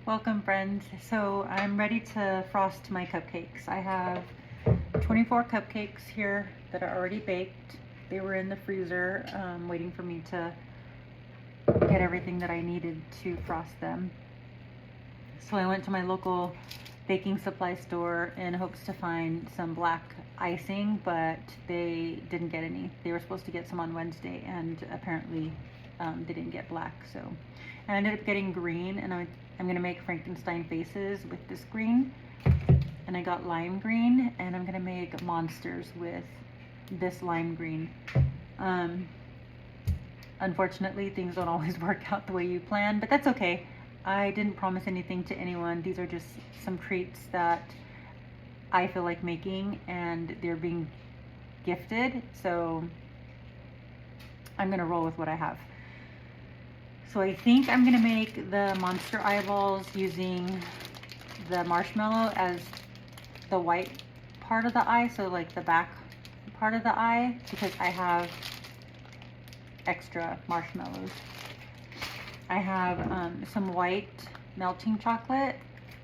Welcome friends. So I'm ready to frost my cupcakes. I have 24 cupcakes here that are already baked. They were in the freezer waiting for me to get everything that I needed to frost them. So I went to my local baking supply store in hopes to find some black icing, but they didn't get any. They were supposed to get some on Wednesday, and apparently they didn't get black. So I ended up getting green, and I'm gonna make Frankenstein faces with this green. And I got lime green, and I'm gonna make monsters with this lime green. Unfortunately, things don't always work out the way you plan, but that's okay. I didn't promise anything to anyone. These are just some treats that I feel like making, and they're being gifted, so I'm gonna roll with what I have. So I think I'm gonna make the monster eyeballs using the marshmallow as the white part of the eye, so like the back part of the eye, because I have extra marshmallows. I have some white melting chocolate,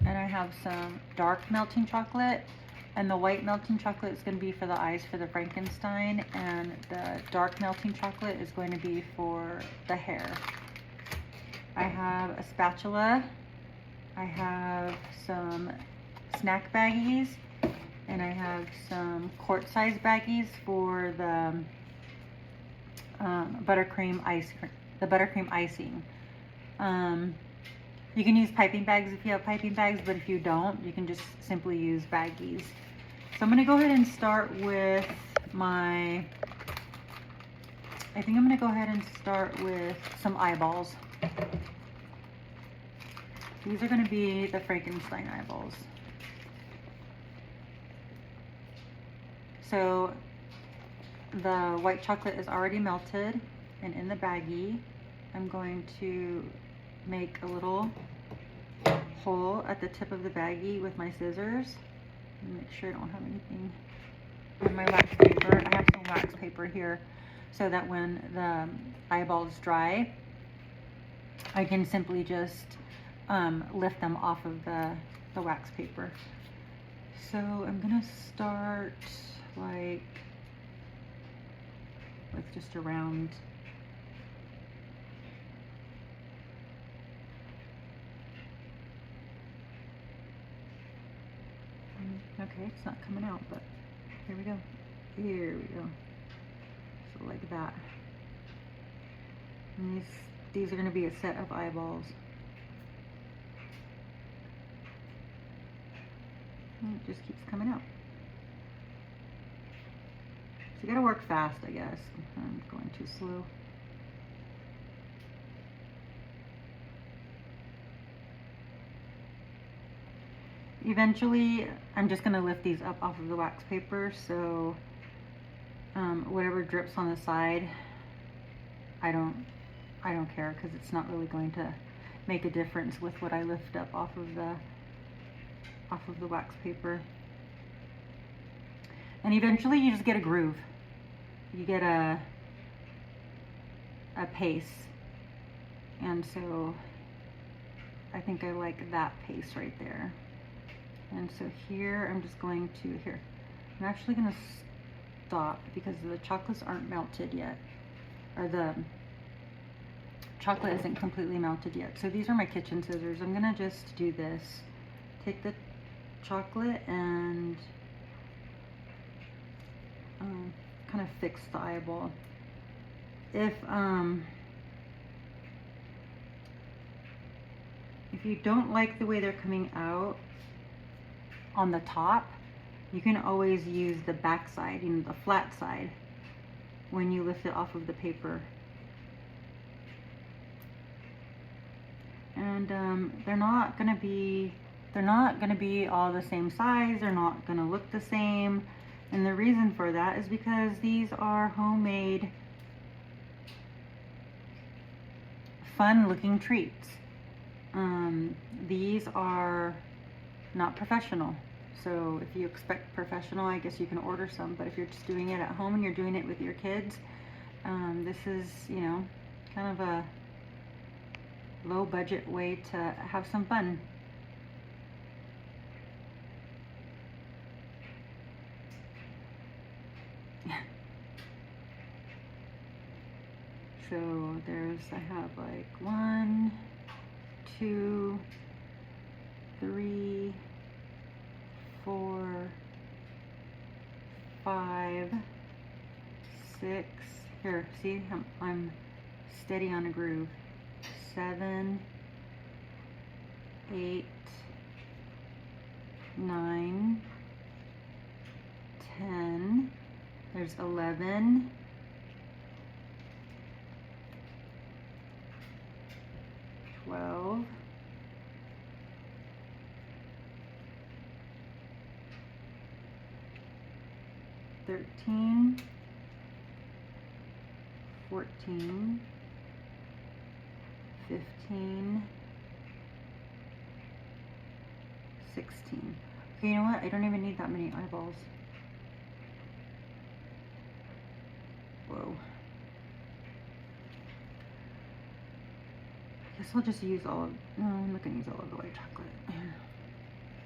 and I have some dark melting chocolate, and the white melting chocolate is going to be for the eyes for the Frankenstein, and the dark melting chocolate is going to be for the hair. I have a spatula, I have some snack baggies, and I have some quart-size baggies for the buttercream icing. You can use piping bags if you have piping bags, but if you don't, you can just simply use baggies. So I'm gonna go ahead and start with I think I'm gonna go ahead and start with some eyeballs. These are gonna be the Frankenstein eyeballs. So the white chocolate is already melted and in the baggie. I'm going to make a little hole at the tip of the baggie with my scissors. Make sure I don't have anything on my wax paper. I have some wax paper here so that when the eyeballs dry, I can simply just lift them off of the wax paper. So I'm gonna start like with just around okay, it's not coming out, but here we go. Here we go. So like that. And these are going to be a set of eyeballs. And it just keeps coming out. So you got to work fast, I guess. I'm going too slow. Eventually, I'm just going to lift these up off of the wax paper, so whatever drips on the side, I don't care, because it's not really going to make a difference with what I lift up off of the wax paper. And eventually, you just get a groove. You get a pace, and so I think I like that pace right there. And so here, I'm just going to, I'm actually going to stop because the chocolates aren't melted yet, or the chocolate isn't completely melted yet. So these are my kitchen scissors. I'm going to just do this. Take the chocolate and kind of fix the eyeball. If you don't like the way they're coming out on the top, you can always use the back side, the flat side, when you lift it off of the paper. And they're not gonna be all the same size. They're not gonna look the same. And the reason for that is because these are homemade, fun looking treats. These are not professional. So if you expect professional, I guess you can order some, but if you're just doing it at home and you're doing it with your kids, this is, kind of low budget way to have some fun. So I have like 1, 2, 3, 4, 5, 6. Here, see, I'm steady on a groove. 7, 8, 9, 10. There's 11. 12. 13. 14. 15. 16. Okay, you know what? I don't even need that many eyeballs. Whoa. I guess I'll just use all of, no, I'm not gonna use all of the white chocolate.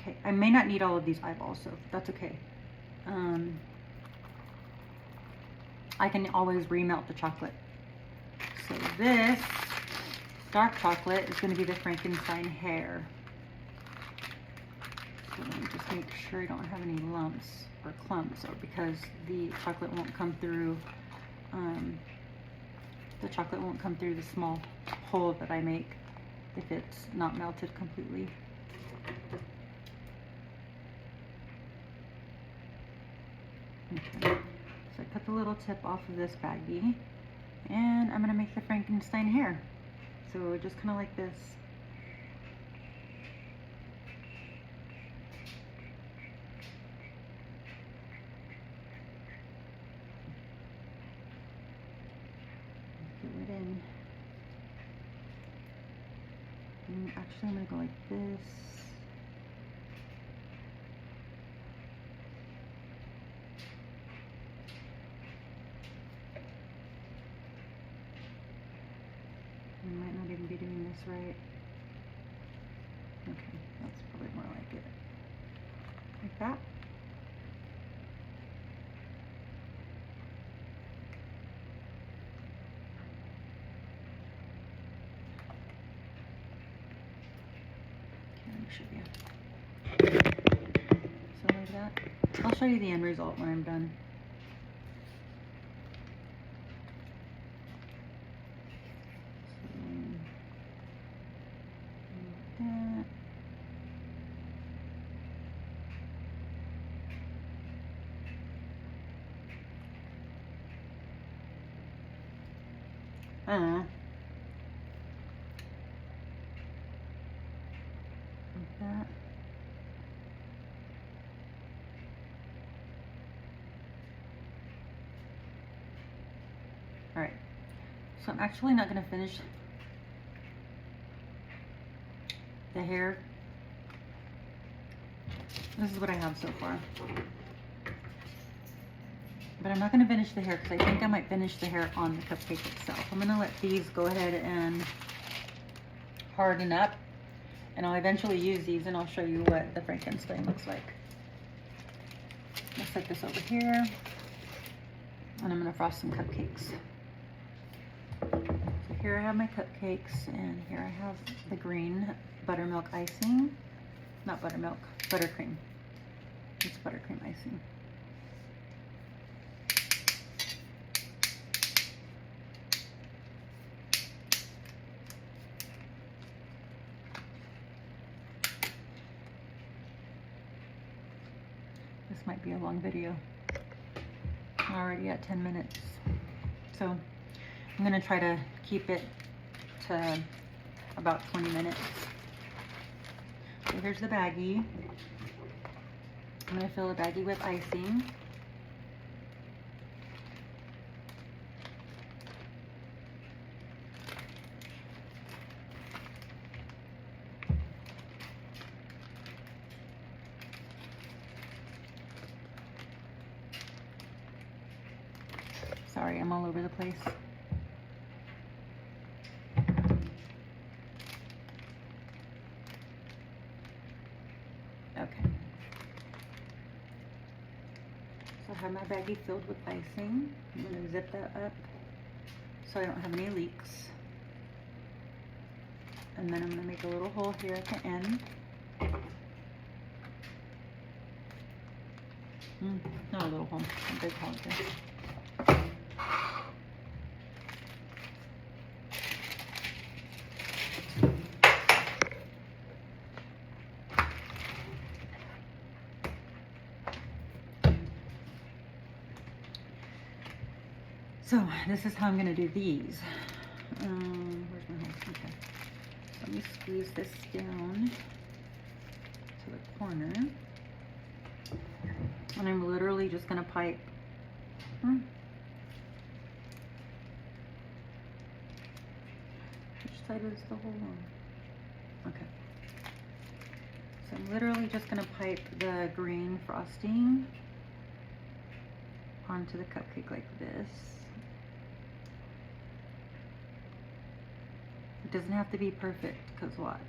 Okay, I may not need all of these eyeballs, so that's okay. I can always remelt the chocolate. So this dark chocolate is gonna be the Frankenstein hair. So let me just make sure I don't have any lumps or clumps, or because the chocolate won't come through, the small hole that I make if it's not melted completely. Okay, so I cut the little tip off of this baggie, and I'm gonna make the Frankenstein hair. So just kind of like this. Get it in. And actually, I'm gonna go like this. I might not even be doing this right. Okay, that's probably more like it. Like that. Okay, should be. So like that. I'll show you the end result when I'm done. Like that. All right, so I'm actually not going to finish the hair. This is what I have so far. But I'm not going to finish the hair because I think I might finish the hair on the cupcake itself. I'm going to let these go ahead and harden up, and I'll eventually use these and I'll show you what the Frankenstein looks like. I'll set this over here, and I'm going to frost some cupcakes. So here I have my cupcakes, and here I have the green buttermilk icing. Not buttermilk, buttercream. It's buttercream icing. This might be a long video. I'm already at 10 minutes. So I'm gonna try to keep it to about 20 minutes. So here's the baggie. I'm gonna fill the baggie with icing. Sorry, I'm all over the place. Okay. So I have my baggie filled with icing. I'm going to zip that up so I don't have any leaks. And then I'm going to make a little hole here at the end. Not a little hole, a big hole here. So this is how I'm going to do these. Where's my hole? Okay. So let me squeeze this down to the corner. And I'm literally just going to pipe. Which side is the hole on? Okay. So I'm literally just going to pipe the green frosting onto the cupcake like this. It doesn't have to be perfect, because watch.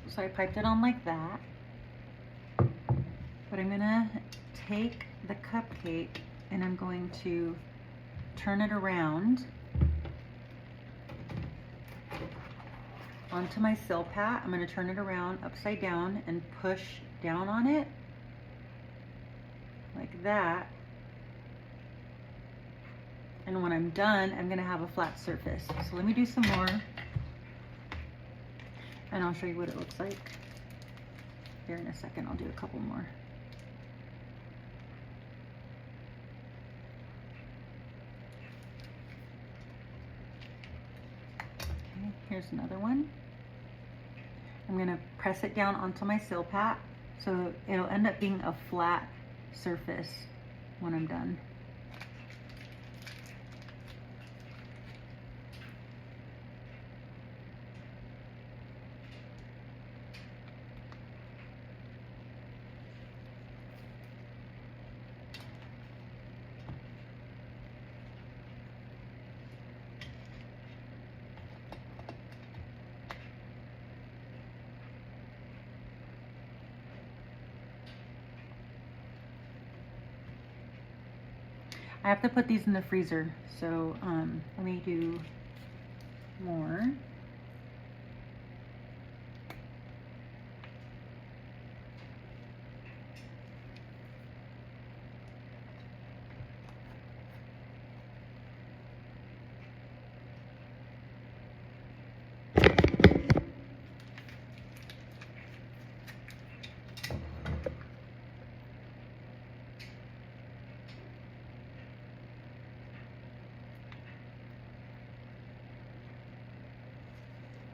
So I piped it on like that. But I'm gonna take the cupcake and I'm going to turn it around onto my Silpat. I'm gonna turn it around upside down and push down on it like that. And when I'm done, I'm gonna have a flat surface. So let me do some more and I'll show you what it looks like. Here in a second, I'll do a couple more. Okay, here's another one. I'm gonna press it down onto my Silpat so it'll end up being a flat surface when I'm done. I have to put these in the freezer, so let me do more.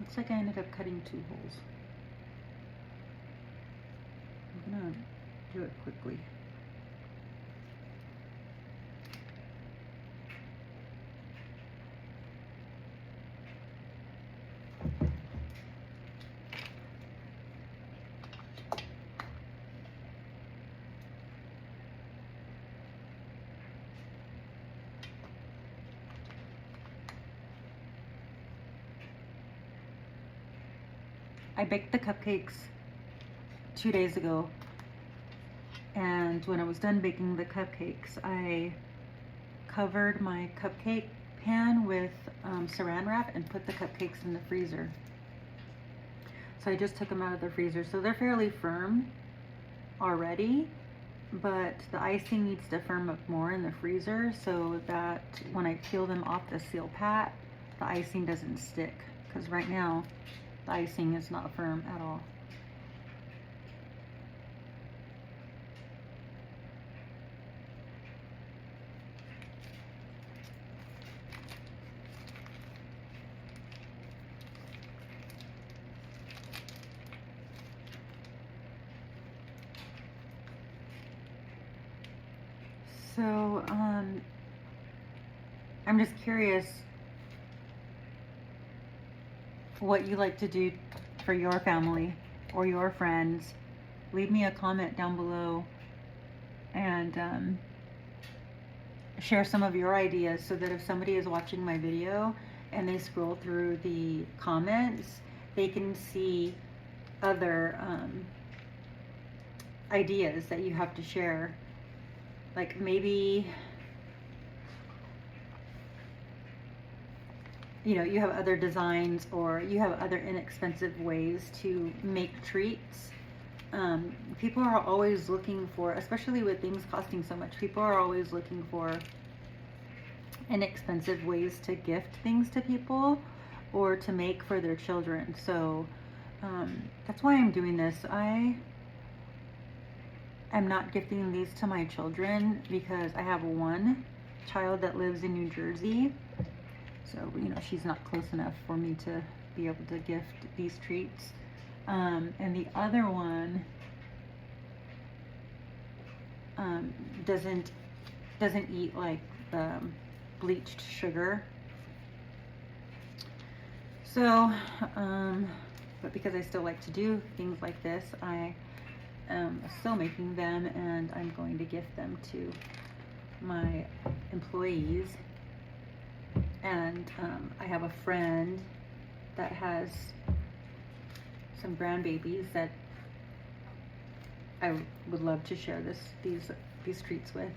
Looks like I ended up cutting 2 holes. I'm gonna do it quickly. I baked the cupcakes 2 days ago, and when I was done baking the cupcakes, I covered my cupcake pan with saran wrap and put the cupcakes in the freezer. So I just took them out of the freezer. So they're fairly firm already, but the icing needs to firm up more in the freezer so that when I peel them off the Silpat, the icing doesn't stick, because right now the icing is not firm at all. So I'm just curious what you like to do for your family or your friends. Leave me a comment down below and share some of your ideas so that if somebody is watching my video and they scroll through the comments, they can see other ideas that you have to share. Like maybe, you know, you have other designs or you have other inexpensive ways to make treats. People are always looking for, especially with things costing so much, people are always looking for inexpensive ways to gift things to people or to make for their children. So that's why I'm doing this. I am not gifting these to my children because I have one child that lives in New Jersey. So, you know, she's not close enough for me to be able to gift these treats. And the other one doesn't eat like bleached sugar. So, but because I still like to do things like this, I am still making them, and I'm going to gift them to my employees. And I have a friend that has some grandbabies that I would love to share these treats with.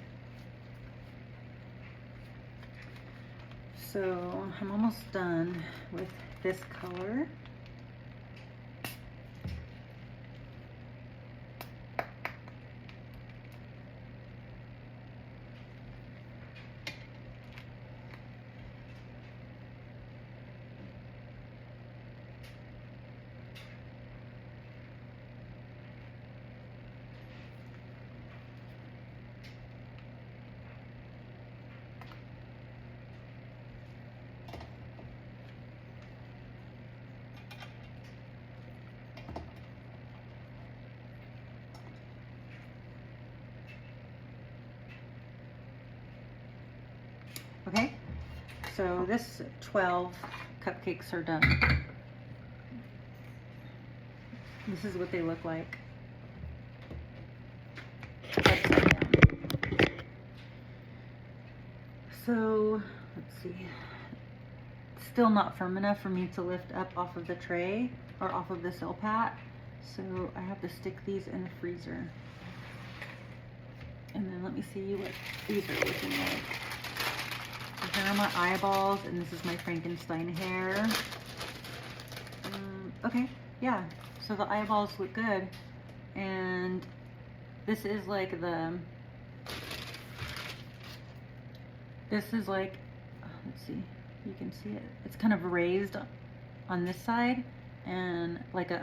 So I'm almost done with this color. Okay, so this 12 cupcakes are done. This is what they look like. Upside down. So, let's see. Still not firm enough for me to lift up off of the tray or off of the Silpat. So I have to stick these in the freezer. And then let me see what these are looking like. Here are my eyeballs, and this is my Frankenstein hair. Okay, yeah, so the eyeballs look good. And this is like let's see, you can see it. It's kind of raised on this side, and like a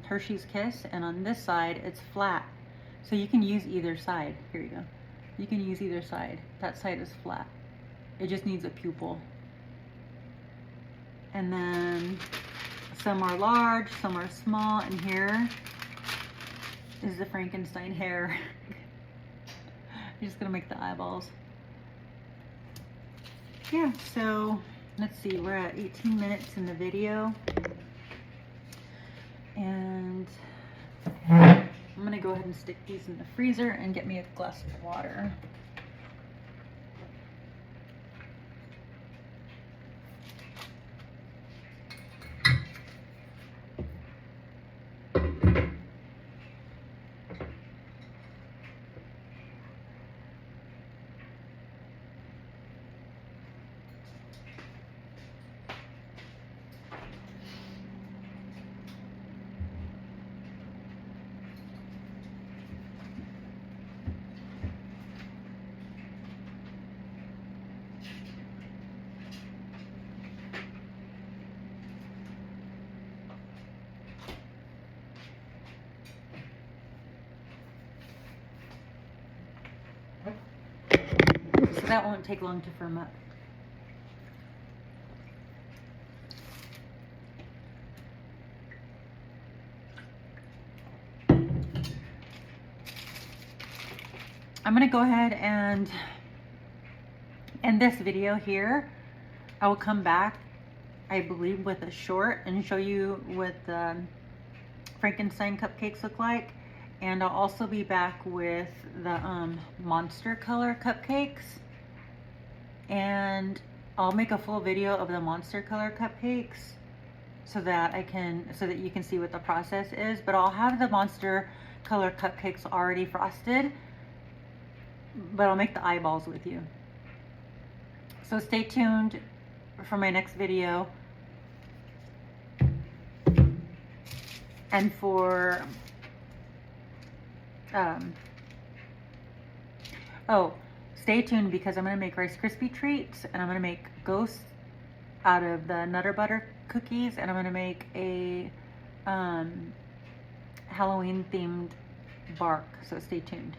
Hershey's Kiss, and on this side, it's flat. So you can use either side. Here you go. You can use either side. That side is flat. It just needs a pupil. And then some are large, some are small, and here is the Frankenstein hair. I'm just gonna make the eyeballs. Yeah, so let's see, we're at 18 minutes in the video. And I'm gonna go ahead and stick these in the freezer and get me a glass of water. So that won't take long to firm up. I'm gonna go ahead and end this video here. I will come back, I believe, with a short and show you what the Frankenstein cupcakes look like. And I'll also be back with the monster color cupcakes. And I'll make a full video of the monster color cupcakes. so that you can see what the process is. But I'll have the Monster Color cupcakes already frosted, but I'll make the eyeballs with you. So stay tuned for my next video. And for, stay tuned because I'm going to make Rice Krispie treats, and I'm going to make ghosts out of the Nutter Butter cookies, and I'm going to make a Halloween themed bark. So stay tuned.